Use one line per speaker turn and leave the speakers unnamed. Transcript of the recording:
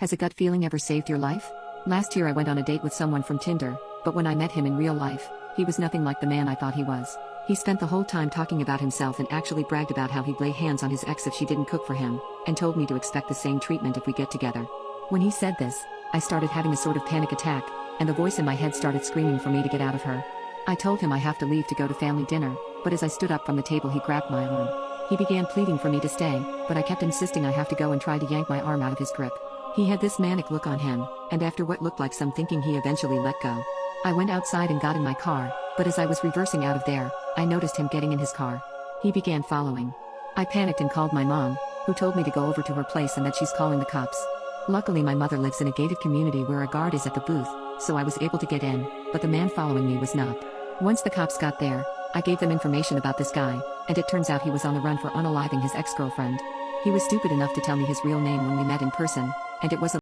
Has a gut feeling ever saved your life? Last year I went on a date with someone from Tinder, but when I met him in real life, he was nothing like the man I thought he was. He spent the whole time talking about himself and actually bragged about how he'd lay hands on his ex if she didn't cook for him, and told me to expect the same treatment if we get together. When he said this, I started having a sort of panic attack, and the voice in my head started screaming for me to get out of her. I told him I have to leave to go to family dinner, but as I stood up from the table he grabbed my arm. He began pleading for me to stay, but I kept insisting I have to go and tried to yank my arm out of his grip. He had this manic look on him, and after what looked like some thinking he eventually let go. I went outside and got in my car, but as I was reversing out of there, I noticed him getting in his car. He began following. I panicked and called my mom, who told me to go over to her place and that she's calling the cops. Luckily my mother lives in a gated community where a guard is at the booth, so I was able to get in, but the man following me was not. Once the cops got there, I gave them information about this guy, and it turns out he was on the run for unaliving his ex-girlfriend. He was stupid enough to tell me his real name when we met in person, and it wasn't